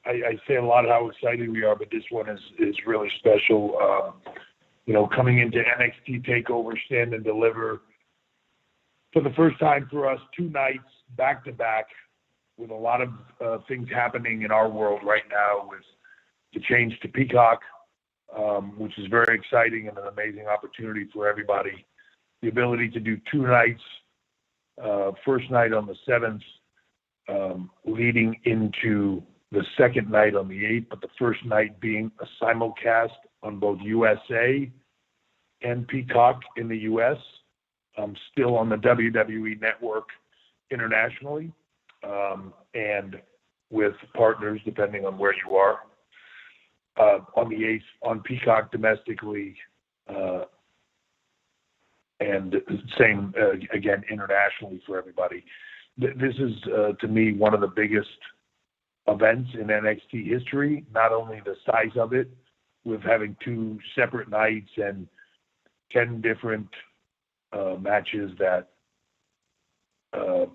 I say a lot of how excited we are, but this one is really special. Coming into NXT Takeover, Stand and Deliver, for the first time for us, 2 nights back to back, with a lot of things happening in our world right now, with the change to Peacock, which is very exciting and an amazing opportunity for everybody. The ability to do 2 nights, first night on the 7th, leading into the second night on the 8th, but the first night being a simulcast on both USA and Peacock in the US, still on the WWE Network internationally, and with partners depending on where you are. On the 8th on Peacock domestically, and same again internationally for everybody. This is to me one of the biggest events in NXT history. Not only the size of it, with having 2 separate nights and 10 different matches that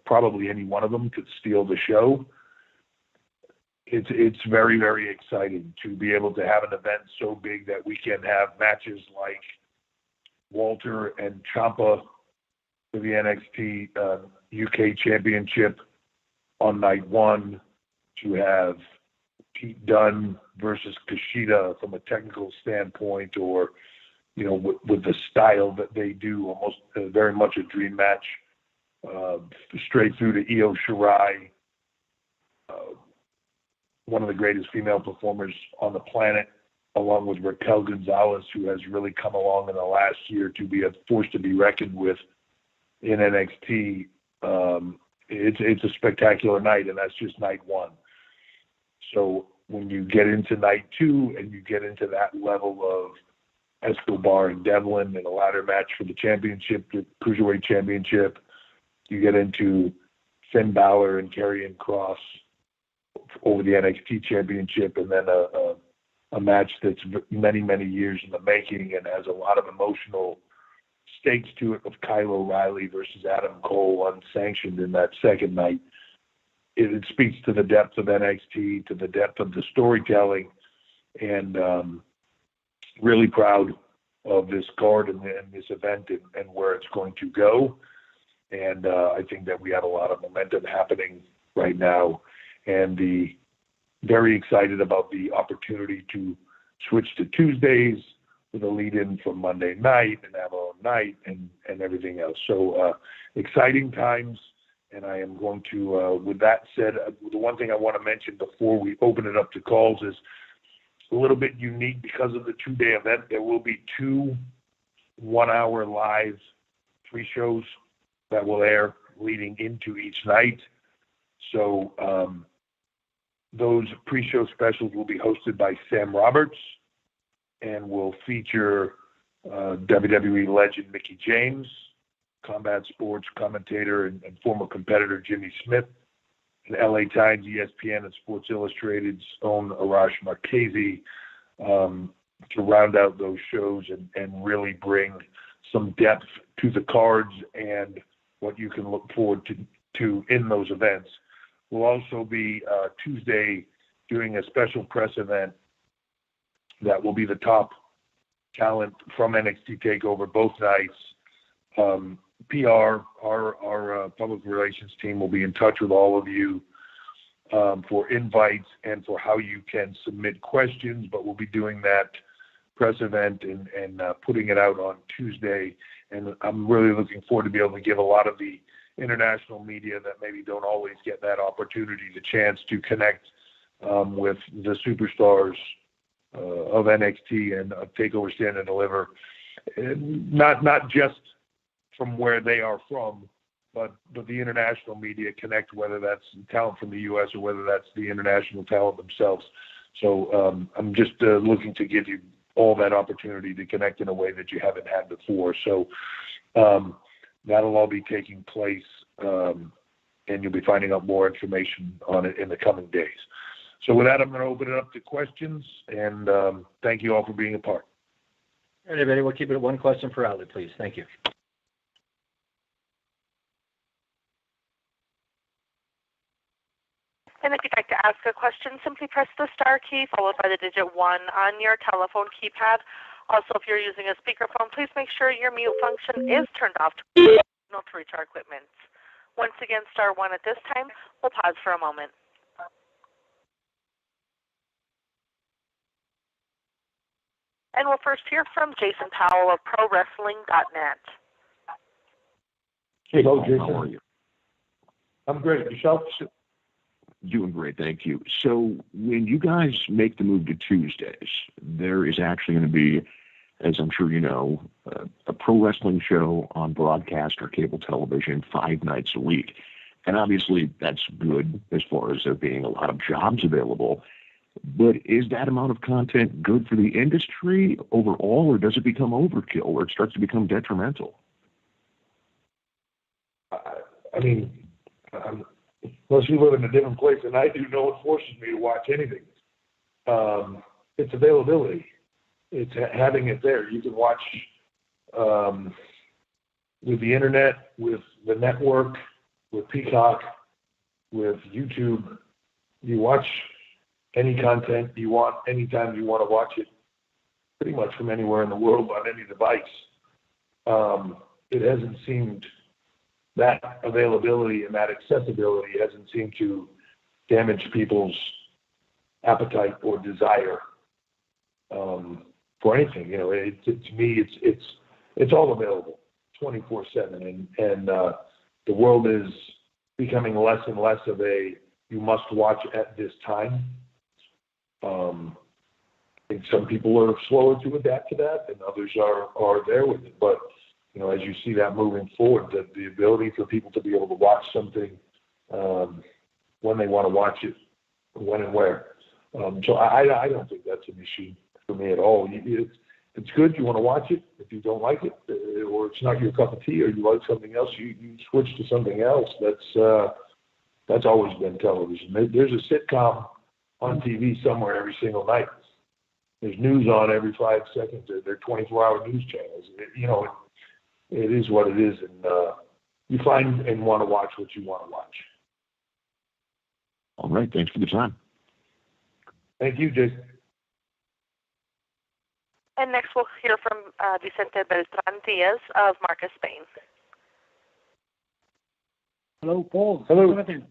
probably any one of them could steal the show. It's very, very exciting to be able to have an event so big that we can have matches like Walter and Ciampa for the NXT UK Championship on night 1, to have Pete Dunne versus Kushida from a technical standpoint, or with the style that they do, almost very much a dream match, straight through to Io Shirai, one of the greatest female performers on the planet, along with Raquel Gonzalez, who has really come along in the last year to be a force to be reckoned with in NXT. It's a spectacular night, and that's just night 1. So when you get into night 2 and you get into that level of Escobar and Devlin in a ladder match for the championship, the Cruiserweight Championship, you get into Finn Balor and Karrion Kross over the NXT Championship, and then a match that's many, many years in the making and has a lot of emotional stakes to it, of Kyle O'Reilly versus Adam Cole unsanctioned in that second night. It speaks to the depth of NXT, to the depth of the storytelling, and really proud of this card and this event and where it's going to go. And I think that we have a lot of momentum happening right now, and very excited about the opportunity to switch to Tuesdays with a lead-in from Monday night and have our own night and everything else. So exciting times, and I am going to, with that said, the one thing I want to mention before we open it up to calls is a little bit unique because of the 2-day event. There will be 2 1-hour live pre-shows that will air leading into each night. So those pre-show specials will be hosted by Sam Roberts and will feature WWE legend Mickie James, combat sports commentator and former competitor Jimmy Smith, and LA Times, ESPN, and Sports Illustrated's own Arash Markazi, to round out those shows and really bring some depth to the cards and what you can look forward to in those events. We'll also be Tuesday doing a special press event that will be the top talent from NXT TakeOver both nights. PR, our public relations team, will be in touch with all of you for invites and for how you can submit questions, but we'll be doing that press event and putting it out on Tuesday. And I'm really looking forward to be able to give a lot of the international media that maybe don't always get that opportunity, the chance to connect with the superstars of NXT and TakeOver Stand and Deliver, and not just from where they are from, but the international media connect, whether that's talent from the U.S. or whether that's the international talent themselves. So I'm just looking to give you all that opportunity to connect in a way that you haven't had before. So that'll all be taking place, and you'll be finding out more information on it in the coming days. So with that, I'm going to open it up to questions, and thank you all for being a part. All right, everybody, we'll keep it at 1 question per outlet, please. Thank you. And if you'd like to ask a question, simply press the star key followed by the digit 1 on your telephone keypad. Also, if you're using a speakerphone, please make sure your mute function is turned off to reach our equipment. Once again, star 1 at this time. We'll pause for a moment. And we'll first hear from Jason Powell of ProWrestling.net. Hey, Hello, Paul, Jason. how are you? I'm great. Yourself? Doing great, thank you. So when you guys make the move to Tuesdays, there is actually going to be, as I'm sure you know, a pro wrestling show on broadcast or cable television 5 nights a week. And obviously that's good as far as there being a lot of jobs available. But is that amount of content good for the industry overall, or does it become overkill, or it starts to become detrimental? I mean, unless you live in a different place than I do, no one forces me to watch anything. It's availability. It's having it there. You can watch with the internet, with the network, with Peacock, with YouTube. You watch any content you want, anytime you want to watch it, pretty much from anywhere in the world on any device. It hasn't seemed, that availability and that accessibility hasn't seemed to damage people's appetite or desire for anything. You know, to me, it's all available 24/7, and the world is becoming less and less of a you must watch at this time. I think some people are slower to adapt to that, and others are there with it. But you know, as you see that moving forward, the ability for people to be able to watch something when they want to watch it, when and where. So I don't think that's an issue for me at all. It's good. You want to watch it. If you don't like it, or it's not your cup of tea, or you like something else, you switch to something else. That's always been television. There's a sitcom on TV somewhere every single night. There's news on every 5 seconds. They're 24-hour news channels. It is what it is, and you find and want to watch what you want to watch. All right. Thanks for the time. Thank you, Jason. And next we'll hear from Vicente Beltran Diaz of Marcus, Spain. Hello, Paul. Hello. Jonathan.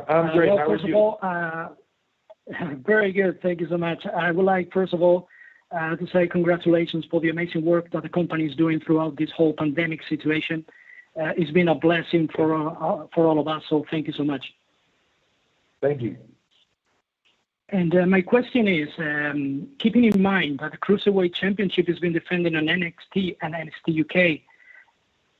I'm great. Well, How first are of you? all, very good. Thank you so much. I would like, first of all, to say congratulations for the amazing work that the company is doing throughout this whole pandemic situation. It's been a blessing for all of us, so thank you so much. Thank you. And my question is, keeping in mind that the Cruiserweight Championship has been defended on NXT and NXT UK,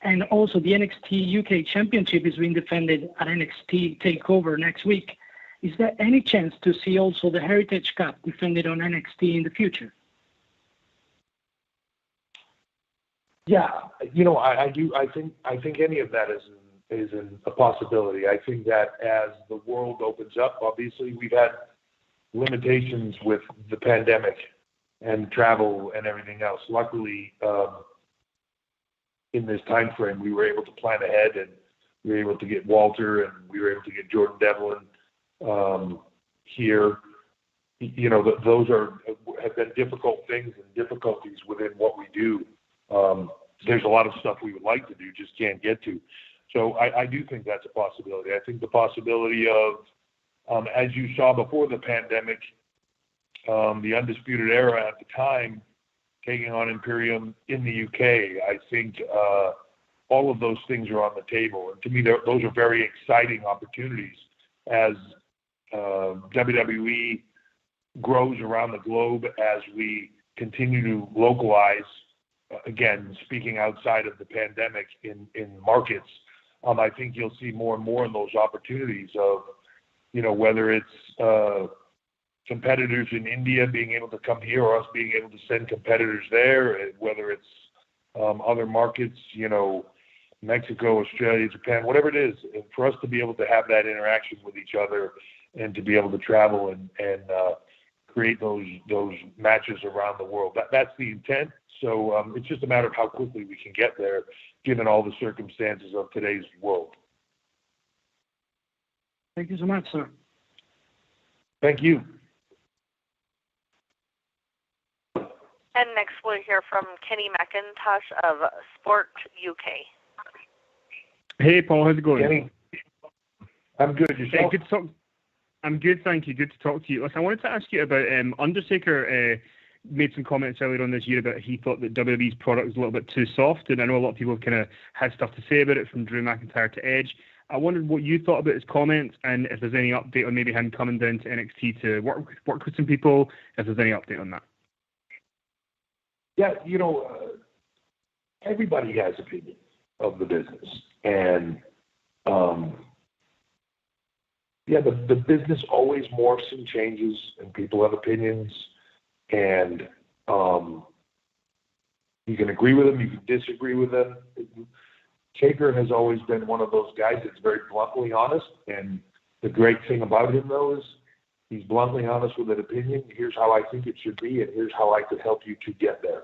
and also the NXT UK Championship is being defended at NXT Takeover next week, is there any chance to see also the Heritage Cup defended on NXT in the future? Yeah, you know, I do. I think any of that is a possibility. I think that as the world opens up, obviously we've had limitations with the pandemic and travel and everything else. Luckily, in this time frame, we were able to plan ahead, and we were able to get Walter, and we were able to get Jordan Devlin here. You know, those have been difficult things and difficulties within what we do. There's a lot of stuff we would like to do, just can't get to. So I do think that's a possibility. I think the possibility of, as you saw before the pandemic, the Undisputed Era at the time taking on Imperium in the UK, I think all of those things are on the table. And to me, those are very exciting opportunities as WWE grows around the globe, as we continue to localize, again, speaking outside of the pandemic in markets. I think you'll see more and more of those opportunities of, you know, whether it's competitors in India being able to come here, or us being able to send competitors there, whether it's other markets, you know, Mexico, Australia, Japan, whatever it is, and for us to be able to have that interaction with each other and to be able to travel and create those matches around the world. That's the intent. So it's just a matter of how quickly we can get there, given all the circumstances of today's world. Thank you so much, sir. Thank you. And next we'll hear from Kenny McIntosh of Sport UK. Hey, Paul, how's it going? Kenny, I'm good. Yourself? Hey, good to talk. I'm good, thank you. Good to talk to you. Listen, I wanted to ask you about Undertaker. Made some comments earlier on this year about he thought that WWE's product was a little bit too soft, and I know a lot of people have kind of had stuff to say about it, from Drew McIntyre to Edge. I wondered what you thought about his comments, and if there's any update on maybe him coming down to NXT to work with some people, if there's any update on that. Yeah, everybody has opinions of the business, and the business always morphs and changes, and people have opinions, and you can agree with them, you can disagree with them. Taker has always been one of those guys that's very bluntly honest, and the great thing about him, though, is he's bluntly honest with an opinion. Here's how I think it should be, and here's how I could help you to get there.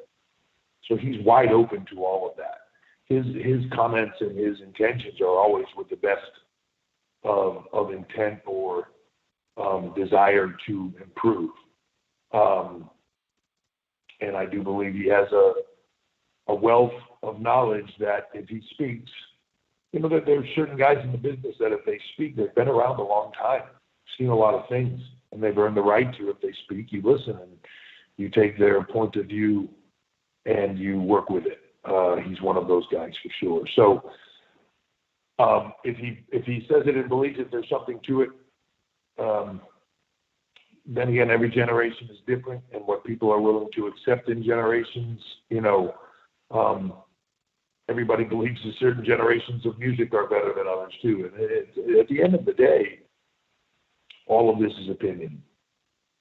So he's wide open to all of that. His comments and his intentions are always with the best of intent or desire to improve. And I do believe he has a wealth of knowledge that if he speaks, that there are certain guys in the business that if they speak, they've been around a long time, seen a lot of things, and they've earned the right to. If they speak, you listen and you take their point of view and you work with it. He's one of those guys for sure. So if he says it and believes it, there's something to it. Then again, every generation is different, and what people are willing to accept in generations, everybody believes that certain generations of music are better than others too. And at the end of the day, all of this is opinion.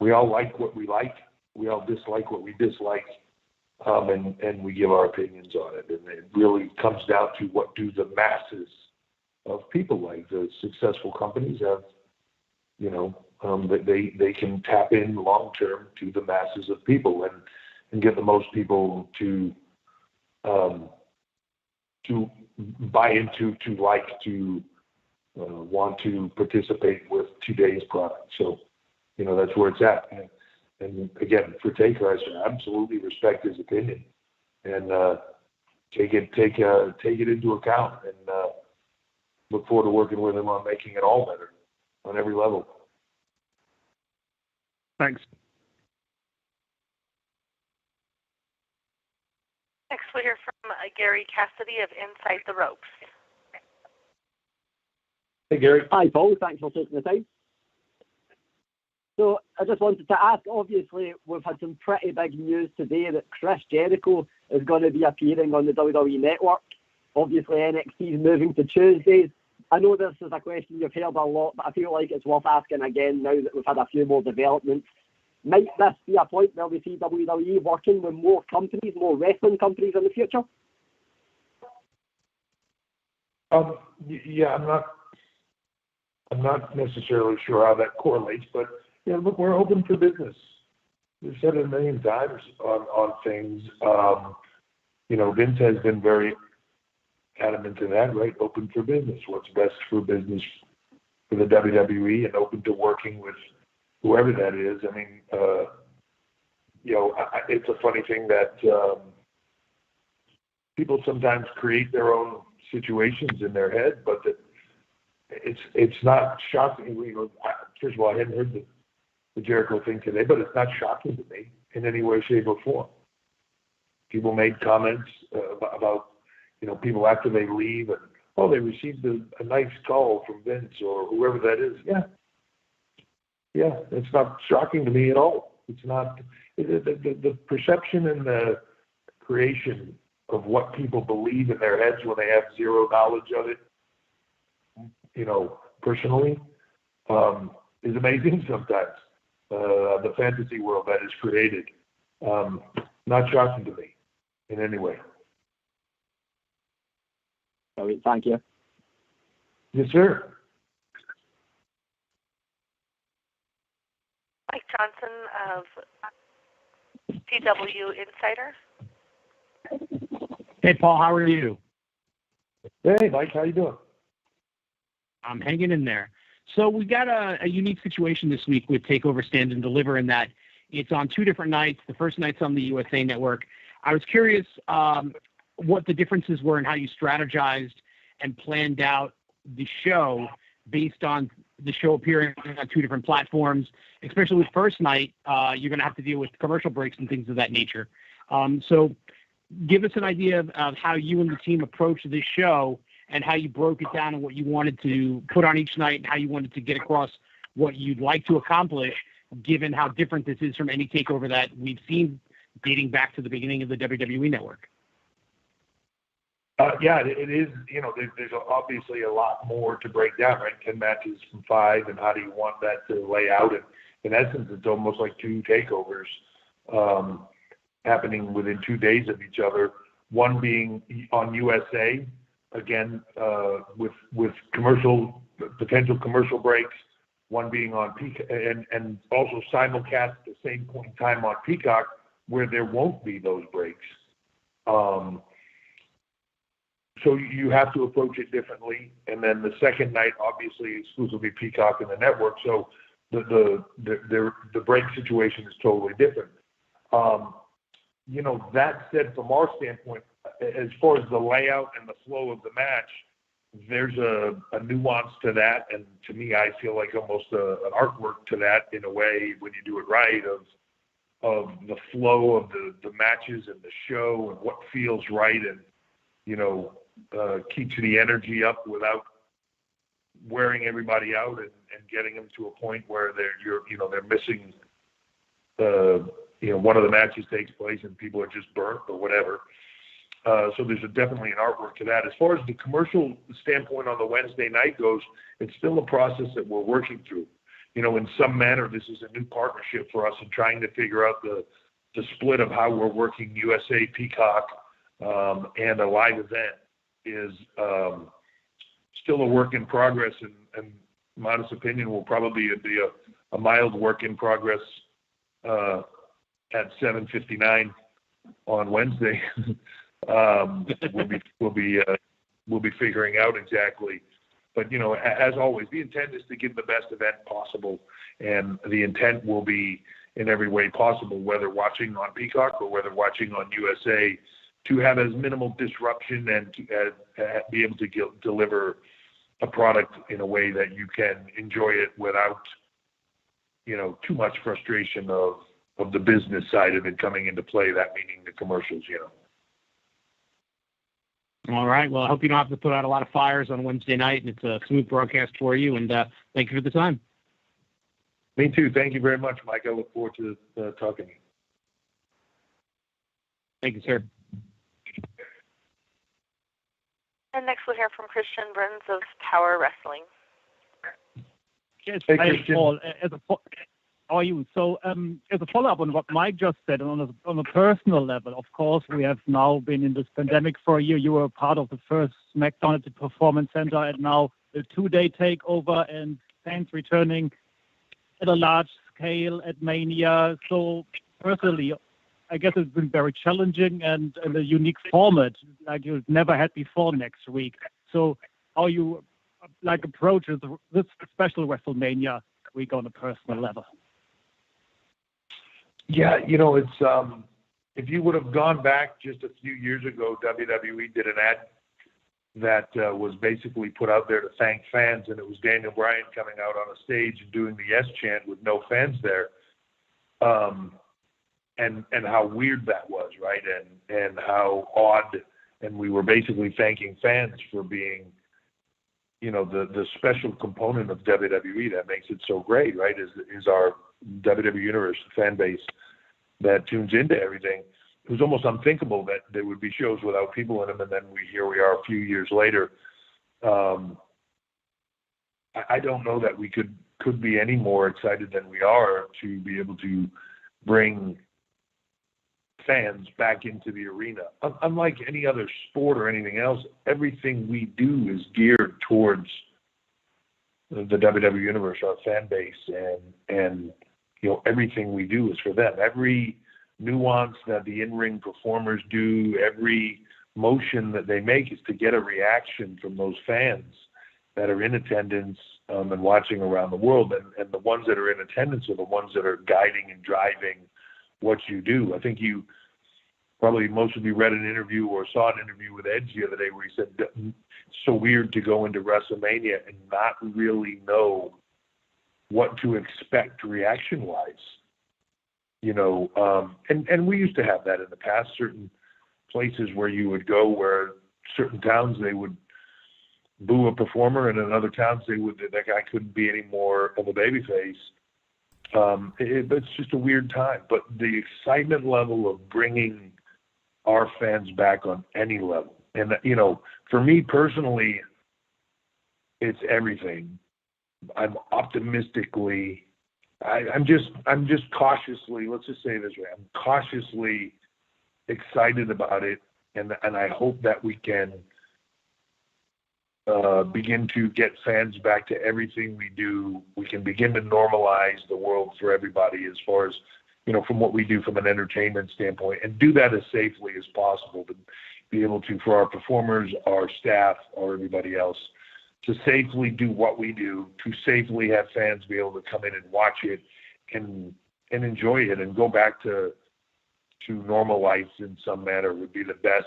We all like what we like. We all dislike what we dislike. And we give our opinions on it. And it really comes down to what do the masses of people like. The successful companies have, they can tap in long term to the masses of people and get the most people to buy into, to like, to want to participate with today's product. So, that's where it's at. And again, for Taker, I absolutely respect his opinion and take it into account, and look forward to working with him on making it all better on every level. Thanks. Next we'll hear from Gary Cassidy of Inside the Ropes. Hey, Gary. Hi, Paul. Thanks for taking the time. So I just wanted to ask, obviously, we've had some pretty big news today that Chris Jericho is going to be appearing on the WWE Network. Obviously, NXT is moving to Tuesdays. I know this is a question you've heard a lot, but I feel like it's worth asking again now that we've had a few more developments. Might this be a point where we see WWE working with more companies, more wrestling companies in the future? Yeah, I'm not necessarily sure how that correlates, but look, we're open for business. We've said it a million times on things. Vince has been very adamant to that, right? Open for business. What's best for business for the WWE, and open to working with whoever that is. I mean, it's a funny thing that people sometimes create their own situations in their head, but that it's not shocking. First of all, I hadn't heard the Jericho thing today, but it's not shocking to me in any way, shape, or form. People made comments about people after they leave, and they received a nice call from Vince or whoever that is. Yeah, it's not shocking to me at all. It's not the perception and the creation of what people believe in their heads when they have zero knowledge of it, personally, is amazing sometimes. The fantasy world that is created, not shocking to me in any way. Thank you. Yes, sir. Mike Johnson of PW Insider. Hey, Paul, how are you? Hey, Mike, how you doing? I'm hanging in there. So we've got a unique situation this week with TakeOver Stand and Deliver in that it's on 2 different nights. The first night's on the USA Network. I was curious what the differences were in how you strategized and planned out the show based on the show appearing on 2 different platforms, especially with first night. You're going to have to deal with commercial breaks and things of that nature. So give us an idea of how you and the team approached this show and how you broke it down and what you wanted to put on each night and how you wanted to get across what you'd like to accomplish, given how different this is from any takeover that we've seen dating back to the beginning of the WWE Network. Yeah, it is. There's obviously a lot more to break down, right? 10 matches from 5, and how do you want that to lay out? And in essence, it's almost like 2 takeovers happening within 2 days of each other. One being on USA, again, with potential commercial breaks. One being on Peacock, and also simulcast at the same point in time on Peacock, where there won't be those breaks. So you have to approach it differently. And then the second night, obviously, exclusively Peacock and the network. So the break situation is totally different. That said, from our standpoint, as far as the layout and the flow of the match, there's a nuance to that. And to me, I feel like almost an artwork to that in a way when you do it right, of the flow of the matches and the show and what feels right, and keeps the energy up without wearing everybody out and getting them to a point where they're missing one of the matches takes place and people are just burnt or whatever. So there's definitely an artwork to that. As far as the commercial standpoint on the Wednesday night goes, it's still a process that we're working through. In some manner, this is a new partnership for us in trying to figure out the split of how we're working USA, Peacock, and a live event is still a work in progress, and modest opinion will probably be a mild work in progress at 7:59 on Wednesday. We'll be figuring out exactly. But as always, the intent is to give the best event possible, and the intent will be in every way possible, whether watching on Peacock or whether watching on USA, to have as minimal disruption and to be able to deliver a product in a way that you can enjoy it without too much frustration of the business side of it coming into play, that meaning the commercials. All right. Well, I hope you don't have to put out a lot of fires on Wednesday night, and it's a smooth broadcast for you. And thank you for the time. Me too. Thank you very much, Mike. I look forward to talking to you. Thank you, sir. And next we'll hear from Christian Burns of Power Wrestling. Yes, hey, hi, Christian. Paul. How are you? So, as a follow-up on what Mike just said, on a personal level, of course, we have now been in this pandemic for a year. You were part of the first SmackDown at the Performance Center, and now the 2-day takeover, and fans returning at a large scale at Mania. So, personally, I guess it's been very challenging and a unique format like you've never had before next week. So, how you approach this special WrestleMania week on a personal level? Yeah, it's if you would have gone back just a few years ago, WWE did an ad that was basically put out there to thank fans, and it was Daniel Bryan coming out on a stage and doing the yes chant with no fans there, and how weird that was, right? And how odd, and we were basically thanking fans for being, the special component of WWE that makes it so great, right? Is our WWE Universe fan base that tunes into everything. It was almost unthinkable that there would be shows without people in them, and then here we are a few years later. I don't know that we could be any more excited than we are to be able to bring fans back into the arena. Unlike any other sport or anything else, everything we do is geared towards the WWE Universe, our fan base, and everything we do is for them. Every nuance that the in-ring performers do, every motion that they make is to get a reaction from those fans. that are in attendance and watching around the world, and the ones that are in attendance are the ones that are guiding and driving what you do. I think you probably most of you read an interview or saw an interview with Edge the other day where he said it's so weird to go into WrestleMania and not really know what to expect reaction-wise. You know, and we used to have that in the past, certain places where you would go where certain towns they would boo a performer, and in other towns that guy couldn't be any more of a babyface. It's just a weird time. But the excitement level of bringing our fans back on any level, and you know, for me personally, it's everything. I'm optimistically, I'm just cautiously, let's just say it this way, I'm cautiously excited about it, and I hope that we can begin to get fans back to everything we do. We can begin to normalize the world for everybody as far as, you know, from what we do from an entertainment standpoint, and do that as safely as possible to be able to, for our performers, our staff, or everybody else, to safely do what we do, to safely have fans be able to come in and watch it and enjoy it and go back to normal life in some manner would be the best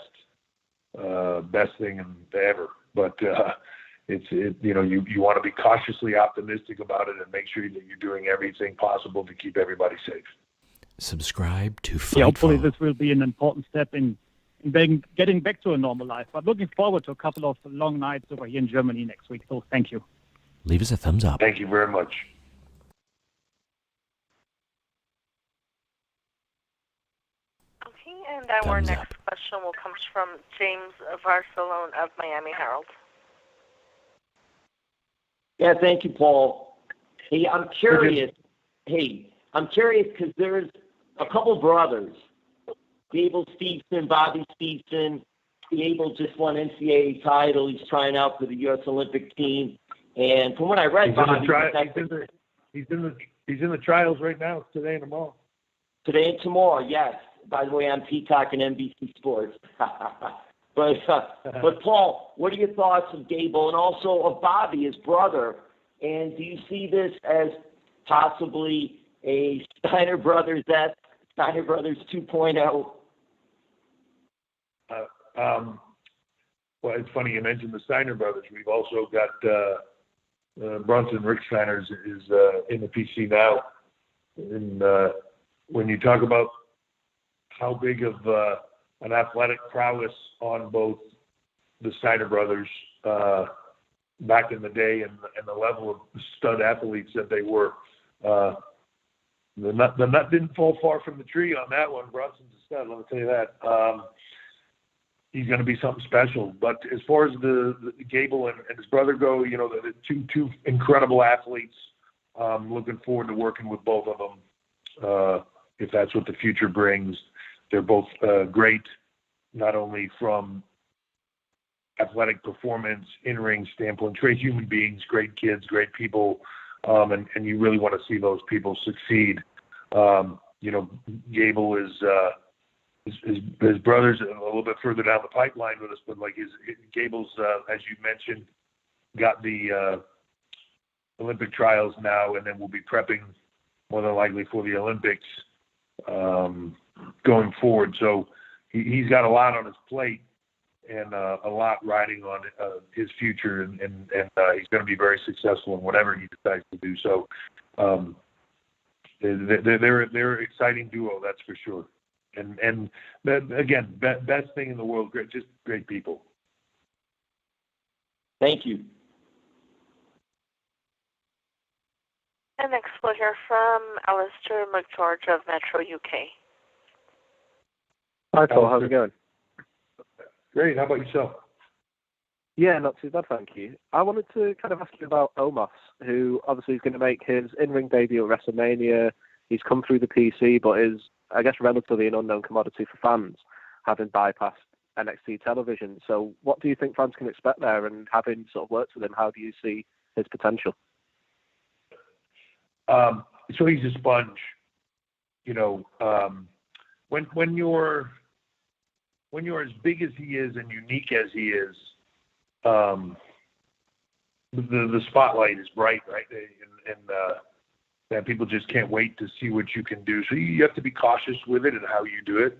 thing ever. But you know, you want to be cautiously optimistic about it and make sure that you're doing everything possible to keep everybody safe. Subscribe to Fightful. Yeah, hopefully this will be an important step in getting back to a normal life. But looking forward to a couple of long nights over here in Germany next week. So thank you. Leave us a thumbs up. Thank you very much. Okay, and our next question will come from James Varsalone of Miami Herald. Yeah, thank you, Paul. Hey, I'm curious because there's a couple brothers, Gable Steveson, Bobby Steveson. Gable just won NCAA title. He's trying out for the U.S. Olympic team. And from what I read, he's in the trials right now, today and tomorrow. Today and tomorrow, yes. By the way, on Peacock and NBC Sports. But Paul, what are your thoughts of Gable and also of Bobby, his brother? And do you see this as possibly a Steiner Brothers 2.0? Well, it's funny you mentioned the Steiner brothers. We've also got Bronson Rick Steiner is in the PC now. And when you talk about how big of an athletic prowess on both the Steiner brothers back in the day and the level of stud athletes that they were, the nut didn't fall far from the tree on that one. Bronson's a stud, let me tell you that. He's going to be something special. But as far as the Gable and his brother go, you know, the two incredible athletes. Looking forward to working with both of them, if that's what the future brings. They're both great, not only from athletic performance, in-ring standpoint, great human beings, great kids, great people, and you really want to see those people succeed. You know, Gable is his brother's a little bit further down the pipeline with us, but like Gable's, as you mentioned, got the Olympic trials now, and then we'll be prepping more than likely for the Olympics going forward. So he's got a lot on his plate and a lot riding on his future, and he's going to be very successful in whatever he decides to do. So they're an exciting duo, that's for sure. And again, best thing in the world, just great people. Thank you. And next we'll hear from Alistair McGeorge of Metro UK. Hi, Paul. How's it going? Great. How about yourself? Yeah, not too bad, thank you. I wanted to kind of ask you about Omos, who obviously is going to make his in-ring debut at WrestleMania. He's come through the PC, but is, I guess, relatively an unknown commodity for fans, having bypassed NXT television. So what do you think fans can expect there? And having sort of worked with him, how do you see his potential? So he's a sponge. You know, when you're as big as he is and unique as he is, the spotlight is bright, right? And that people just can't wait to see what you can do. So you have to be cautious with it and how you do it.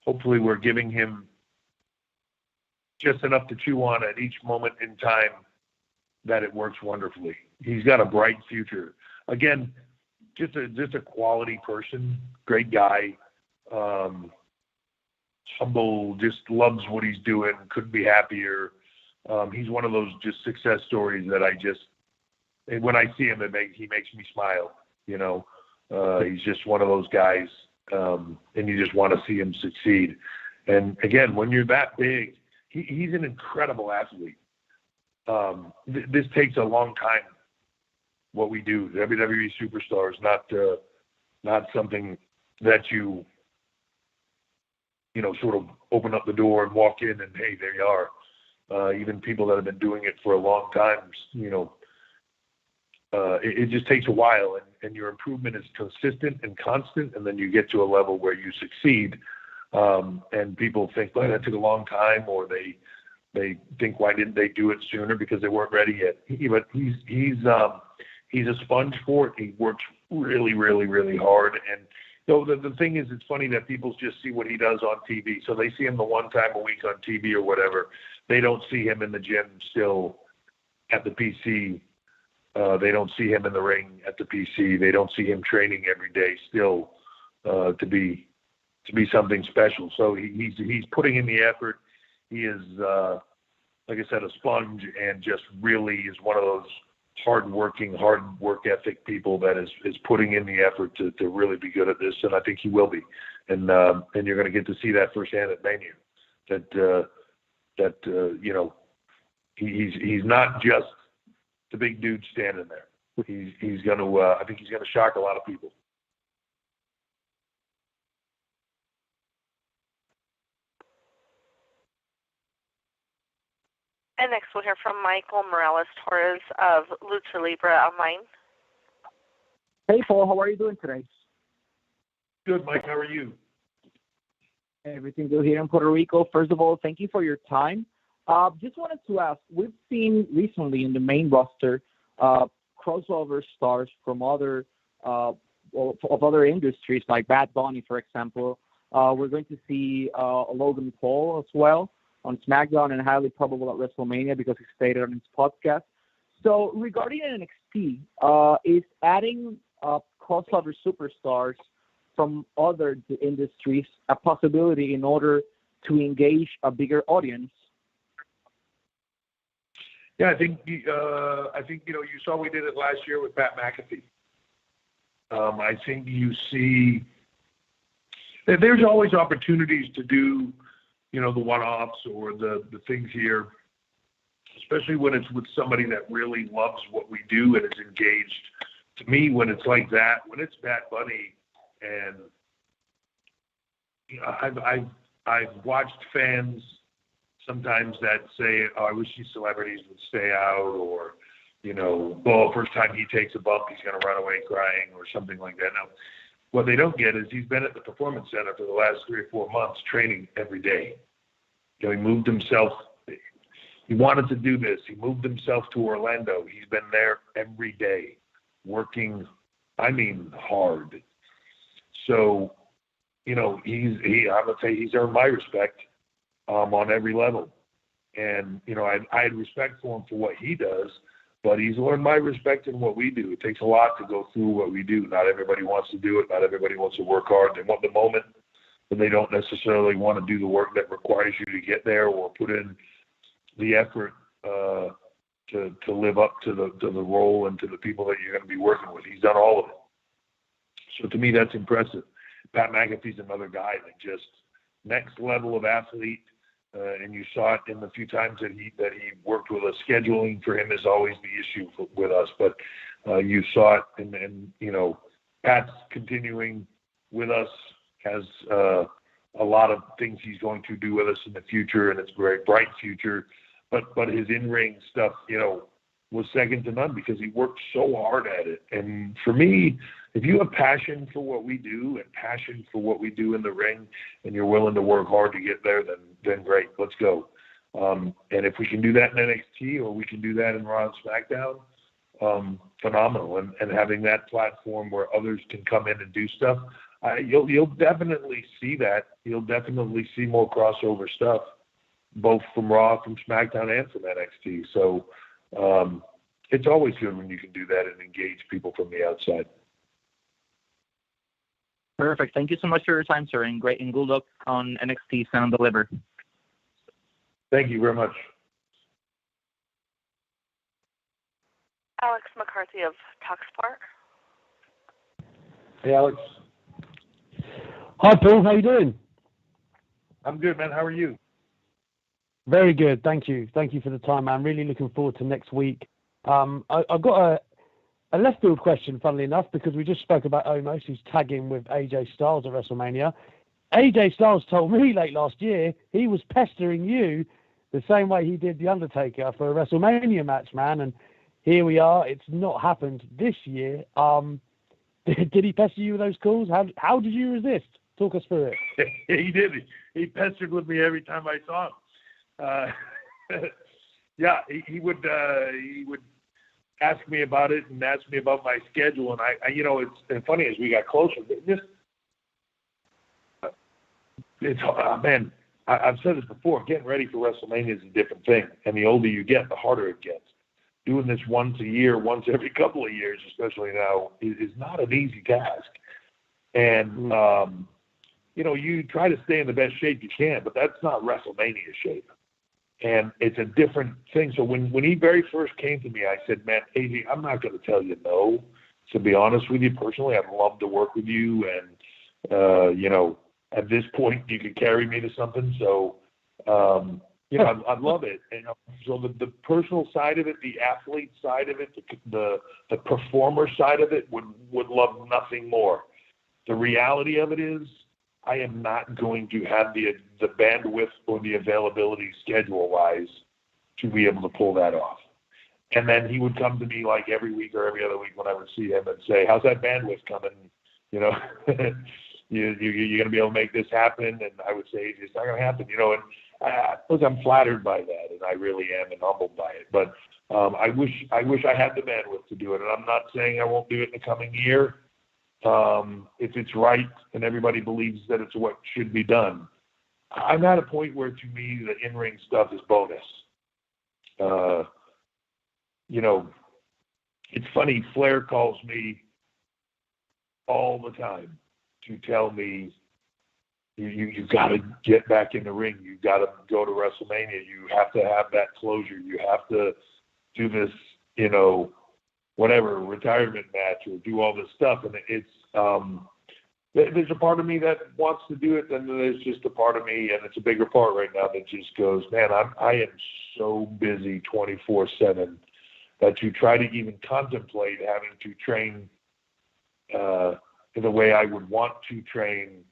Hopefully we're giving him just enough to chew on at each moment in time that it works wonderfully. He's got a bright future. Again, just a quality person, great guy, humble, just loves what he's doing, couldn't be happier. He's one of those just success stories that when I see him, he makes me smile. He's just one of those guys, and you just want to see him succeed. And again, when you're that big, he's an incredible athlete. This takes a long time. What we do, WWE superstars, not something that you sort of open up the door and walk in and hey, there you are. Even people that have been doing it for a long time, it just takes a while, and your improvement is consistent and constant, and then you get to a level where you succeed, and people think, well, that took a long time, or they think, why didn't they do it sooner? Because they weren't ready yet. But he's a sponge for it. He works really, really, really hard. And the thing is, it's funny that people just see what he does on TV. So they see him the one time a week on TV or whatever. They don't see him in the gym still at the PC. They don't see him in the ring at the PC. They don't see him training every day still to be something special. So he's putting in the effort. He is, like I said, a sponge, and just really is one of those hard work ethic people that is putting in the effort to really be good at this, and I think he will be. And you're going to get to see that firsthand at Mania. He's not just the big dude standing there. He's going to. I think he's going to shock a lot of people. And next we'll hear from Michael Morales-Torres of Lucha Libre Online. Hey, Paul. How are you doing today? Good, Mike. How are you? Everything good here in Puerto Rico. First of all, thank you for your time. Just wanted to ask, we've seen recently in the main roster crossover stars from other industries, like Bad Bunny, for example. We're going to see Logan Paul as well on SmackDown, and highly probable at WrestleMania because he stated on his podcast. So regarding NXT, is adding crossover superstars from other industries a possibility in order to engage a bigger audience? Yeah, I think you saw we did it last year with Pat McAfee. I think you see that there's always opportunities to do, the one-offs or the things here, especially when it's with somebody that really loves what we do and is engaged. To me, when it's like that, when it's Bad Bunny, and I've watched fans sometimes that say, "Oh, I wish these celebrities would stay out," or first time he takes a bump, he's going to run away crying, or something like that. Now, what they don't get is he's been at the Performance Center for the last 3 or 4 months training every day. He moved himself. He wanted to do this. He moved himself to Orlando. He's been there every day, working, hard. So, I would say he's earned my respect on every level. And, I had respect for him for what he does, but he's earned my respect in what we do. It takes a lot to go through what we do. Not everybody wants to do it. Not everybody wants to work hard. They want the moment, but they don't necessarily want to do the work that requires you to get there or put in the effort to live up to the role and to the people that you're going to be working with. He's done all of it. So to me, that's impressive. Pat McAfee's another guy that just next level of athlete. And you saw it in the few times that he worked with us. Scheduling for him is always the issue with us, but you saw it, and Pat's continuing with us, has a lot of things he's going to do with us in the future, and it's a very bright future. But his in-ring stuff, was second to none because he worked so hard at it. And for me, if you have passion for what we do and passion for what we do in the ring, and you're willing to work hard to get there, then great, let's go. And if we can do that in NXT or we can do that in Raw and SmackDown, phenomenal. And having that platform where others can come in and do stuff, you'll definitely see that. You'll definitely see more crossover stuff, both from Raw, from SmackDown, and from NXT. So it's always good when you can do that and engage people from the outside. Perfect. Thank you so much for your time, sir, and good luck on NXT Stand and Deliver. Thank you very much. Alex McCarthy of Talksport. Hey, Alex. Hi, Paul. How you doing? I'm good, man. How are you? Very good. Thank you. Thank you for the time, man. Really looking forward to next week. I've got a left field question, funnily enough, because we just spoke about Omos, who's tagging with AJ Styles at WrestleMania. AJ Styles told me late last year he was pestering you the same way he did the Undertaker for a WrestleMania match, man. And here we are. It's not happened this year. Did he pester you with those calls? How did you resist? Talk us through it. He did. He pestered with me every time I saw him. Yeah, he would ask me about it and ask me about my schedule. And I it's funny as we got closer. Man, I've said this before. Getting ready for WrestleMania is a different thing, and the older you get, the harder it gets. Doing this once a year, once every couple of years, especially now, is not an easy task. And you try to stay in the best shape you can, but that's not WrestleMania shape. And it's a different thing. So when he very first came to me, I said, man, AJ, I'm not going to tell you no. To be honest with you, personally, I'd love to work with you. And, at this point, you can carry me to something. So, I'd love it. And so the personal side of it, the athlete side of it, the performer side of it would love nothing more. The reality of it is, I am not going to have the bandwidth or the availability schedule-wise to be able to pull that off. And then he would come to me like every week or every other week when I would see him and say, how's that bandwidth coming? You're going to be able to make this happen? And I would say, it's not going to happen. And I'm flattered by that, and I really am, and humbled by it. But I wish I had the bandwidth to do it. And I'm not saying I won't do it in the coming year. If it's right and everybody believes that it's what should be done. I'm at a point where, to me, the in-ring stuff is bonus. It's funny, Flair calls me all the time to tell me, you've got to get back in the ring. You've got to go to WrestleMania. You have to have that closure. You have to do this, whatever, retirement match or do all this stuff. And it's, there's a part of me that wants to do it, and there's just a part of me, and it's a bigger part right now, that just goes, man, I am so busy 24/7 that to try to even contemplate having to train in the way I would want to train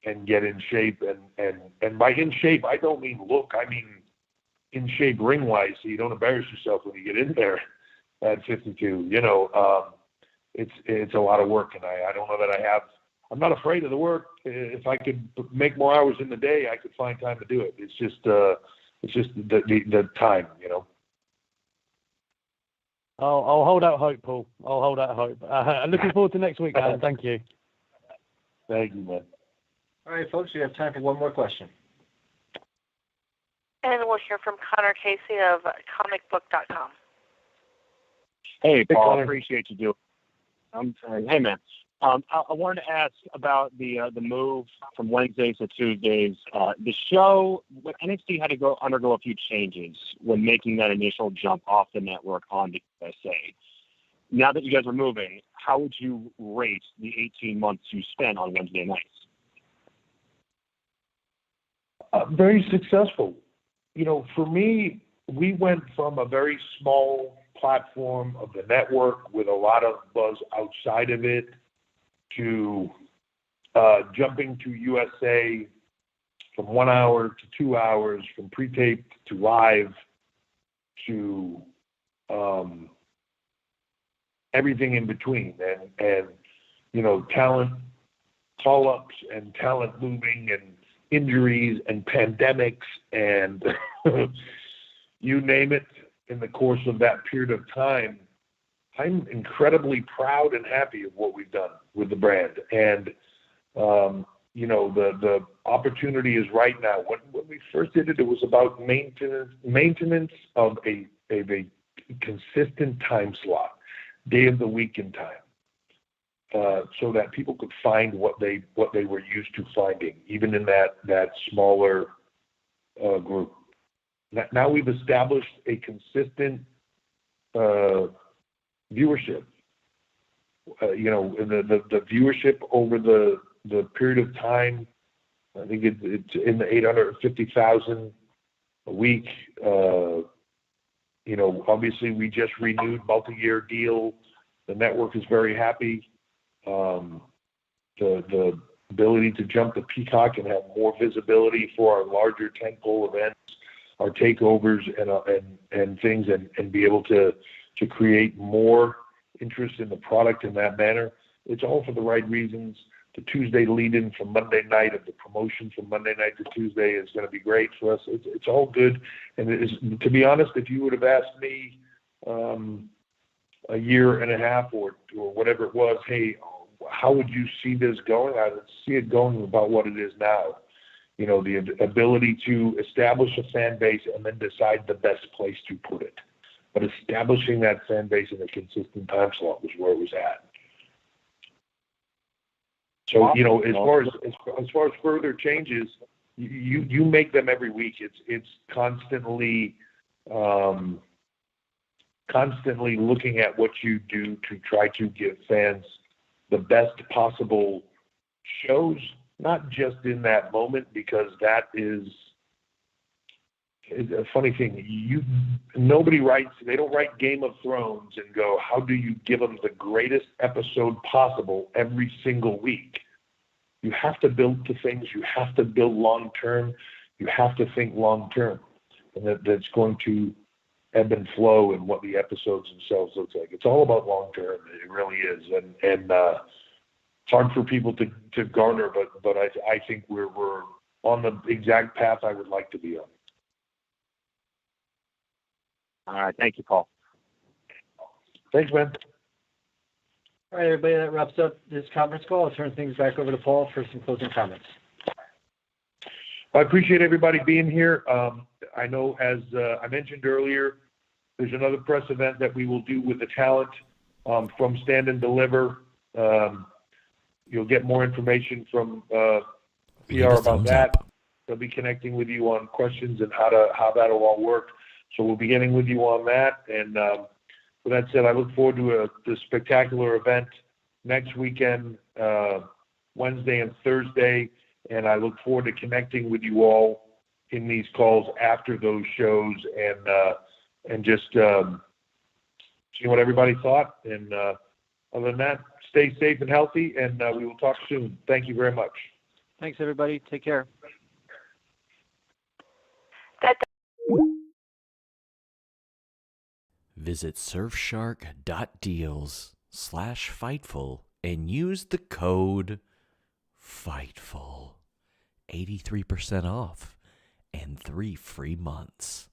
and get in shape. And by in shape, I don't mean look, I mean in shape ring-wise, so you don't embarrass yourself when you get in there at 52. It's a lot of work, and I don't know that I'm not afraid of the work. If I could make more hours in the day, I could find time to do it. It's just the time, I'll hold out hope, Paul. I'll hold out hope. I'm looking forward to next week, Alan. Thank you. Thank you, man. All right, folks, we have time for one more question. And we'll hear from Connor Casey of comicbook.com. Hey, Paul, appreciate you doing. I'm sorry. Hey, man. I wanted to ask about the move from Wednesdays to Tuesdays. The show, NXT had to undergo a few changes when making that initial jump off the network on the USA. Now that you guys are moving, how would you rate the 18 months you spent on Wednesday nights? Very successful. For me, we went from a very small platform of the network with a lot of buzz outside of it to jumping to USA from 1 hour to 2 hours, from pre-taped to live to everything in between, and talent call-ups and talent moving and injuries and pandemics and you name it in the course of that period of time, I'm incredibly proud and happy of what we've done with the brand. And, the opportunity is right now. When we first did it, it was about maintenance of a consistent time slot, day of the week and time, so that people could find what they were used to finding, even in that smaller group. Now we've established a consistent viewership. The viewership over the period of time, I think it's in the 850,000 a week. Obviously we just renewed multi-year deal. The network is very happy. The ability to jump the Peacock and have more visibility for our larger tentpole events, our takeovers and things, and be able to create more interest in the product in that manner. It's all for the right reasons. The Tuesday lead-in from Monday night of the promotion from Monday night to Tuesday is going to be great for us. It's all good. And it is, to be honest, if you would have asked me a year and a half or whatever it was, hey, how would you see this going? I would see it going about what it is now. The ability to establish a fan base and then decide the best place to put it. But establishing that fan base in a consistent time slot was where it was at. So, as far as further changes, you make them every week. It's constantly looking at what you do to try to give fans the best possible shows, not just in that moment, because that is a funny thing. They don't write Game of Thrones and go, how do you give them the greatest episode possible every single week? You have to build to things. You have to build long term. You have to think long term, and that's going to ebb and flow in what the episodes themselves look like. It's all about long term. It really is, and it's hard for people to garner, but I think we're on the exact path I would like to be on. All right. Thank you, Paul. Thanks, man. All right, everybody, that wraps up this conference call. I'll turn things back over to Paul for some closing comments. I appreciate everybody being here. I know, as I mentioned earlier, there's another press event that we will do with the talent from Stand and Deliver. You'll get more information from PR about that. They'll be connecting with you on questions and how that'll all work. So we'll be getting with you on that. And with that said, I look forward to the spectacular event next weekend, Wednesday and Thursday. And I look forward to connecting with you all in these calls after those shows and just seeing what everybody thought. And other than that, stay safe and healthy, and we will talk soon. Thank you very much. Thanks, everybody. Take care. Visit surfshark.deals/Fightful and use the code FIGHTFUL. 83% off and 3 free months.